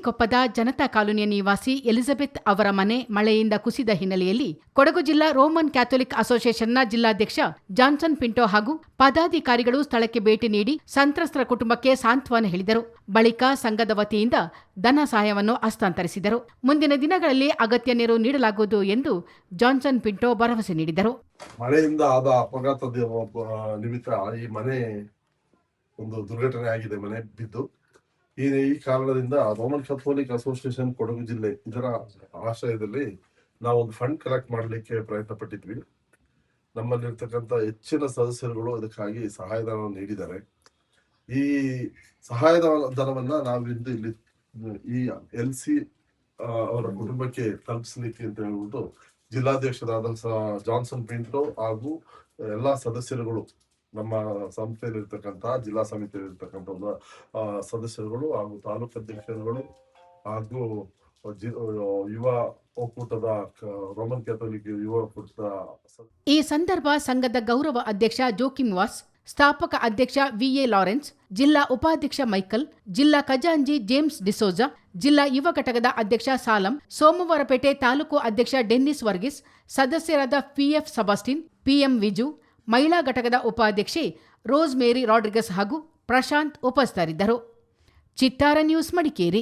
ಗೋಣಿಕೊಪ್ಪದ ಜನತಾ ಕಾಲೋನಿಯ ನಿವಾಸಿ ಎಲಿಜಬೆತ್ ಅವರ ಮನೆ ಮಳೆಯಿಂದ ಕುಸಿದ ಹಿನ್ನೆಲೆಯಲ್ಲಿ ಕೊಡಗು ಜಿಲ್ಲಾ ರೋಮನ್ ಕ್ಯಾಥೋಲಿಕ್ ಅಸೋಸಿಯೇಷನ್ನ ಜಿಲ್ಲಾಧ್ಯಕ್ಷ ಜಾನ್ಸನ್ ಪಿಂಟೋ ಹಾಗೂ ಪದಾಧಿಕಾರಿಗಳು ಸ್ಥಳಕ್ಕೆ ಭೇಟಿ ನೀಡಿ ಸಂತ್ರಸ್ತರ ಕುಟುಂಬಕ್ಕೆ ಸಾಂತ್ವನ ಹೇಳಿದರು. ಬಳಿಕ ಸಂಘದ ವತಿಯಿಂದ ಧನ ಸಹಾಯವನ್ನು ಹಸ್ತಾಂತರಿಸಿದರು. ಮುಂದಿನ ದಿನಗಳಲ್ಲಿ ಅಗತ್ಯ ನೆರವು ನೀಡಲಾಗುವುದು ಎಂದು ಜಾನ್ಸನ್ ಪಿಂಟೋ ಭರವಸೆ ನೀಡಿದರು. ಮಳೆಯಿಂದ ಆದ ಅಪಘಾತದ ನಿಮಿತ್ತ ಈ ಮನೆ ಒಂದು ದುರ್ಘಟನೆ ಆಗಿದೆ. ಮನೆ ಬಿದ್ದು ಈ ಕಾರಣದಿಂದ ರೋಮನ್ ಕ್ಯಾಥೋಲಿಕ್ ಅಸೋಸಿಯೇಷನ್ ಕೊಡಗು ಜಿಲ್ಲೆ ಇದರ ಆಶ್ರಯದಲ್ಲಿ ನಾವು ಒಂದು ಫಂಡ್ ಕಲೆಕ್ಟ್ ಮಾಡಲಿಕ್ಕೆ ಪ್ರಯತ್ನ ಪಟ್ಟಿದ್ವಿ. ನಮ್ಮಲ್ಲಿರ್ತಕ್ಕಂಥ ಹೆಚ್ಚಿನ ಸದಸ್ಯರುಗಳು ಅದಕ್ಕಾಗಿ ಸಹಾಯಧನ ನೀಡಿದ್ದಾರೆ. ಈ ಸಹಾಯಧನವನ್ನ ನಾವಿಂದು ಇಲ್ಲಿ ಈ LC ಅವರ ಕುಟುಂಬಕ್ಕೆ ತಲುಪಿಸಲಿಕ್ಕೆ ಅಂತ ಹೇಳ್ಬಿಟ್ಟು ಜಿಲ್ಲಾಧ್ಯಕ್ಷರಾದ ಜಾನ್ಸನ್ ಪಿಂಟೋ ಹಾಗೂ ಎಲ್ಲಾ ಸದಸ್ಯರುಗಳು, ನಮ್ಮ ಸಂಸ್ಥೆಯಲ್ಲಿರ್ತಕ್ಕಂಥ ಜಿಲ್ಲಾ ಸಮಿತಿಯಲ್ಲಿರ್ತಕ್ಕಂಥ ಸದಸ್ಯರುಗಳು ಹಾಗೂ ತಾಲೂಕು ಅಧ್ಯಕ್ಷರುಗಳು ಹಾಗೂ ಯುವ ಒಕ್ಕೂಟದ ರೋಮನ್ ಕ್ಯಾಥೋಲಿಕ್ ಯುವ ಒಕ್ಕೂಟದ ಈ ಸಂದರ್ಭ ಸಂಘದ ಗೌರವ ಅಧ್ಯಕ್ಷ ಜೋಕಿಮ್ ವಾಸ್, ಸ್ಥಾಪಕ ಅಧ್ಯಕ್ಷ VA ಲಾರೆನ್ಸ್, ಜಿಲ್ಲಾ ಉಪಾಧ್ಯಕ್ಷ ಮೈಕಲ್, ಜಿಲ್ಲಾ ಖಜಾಂಜಿ ಜೇಮ್ಸ್ ಡಿಸೋಜಾ, ಜಿಲ್ಲಾ ಯುವ ಘಟಕದ ಅಧ್ಯಕ್ಷ ಸಾಲಂ, ಸೋಮವಾರಪೇಟೆ ತಾಲೂಕು ಅಧ್ಯಕ್ಷ ಡೆನ್ನಿಸ್ ವರ್ಗೀಸ್, ಸದಸ್ಯರಾದ PF ಸಬಾಸ್ಟಿನ್, PM ವಿಜು, ಮಹಿಳಾ ಘಟಕದ ಉಪಾಧ್ಯಕ್ಷೆ ರೋಸ್ ಮೇರಿ ರಾಡ್ರಿಗಸ್ ಹಾಗೂ ಪ್ರಶಾಂತ್ ಉಪಸ್ಥಿತರಿದ್ದರು. ಚಿತ್ತಾರ ನ್ಯೂಸ್, ಮಡಿಕೇರಿ.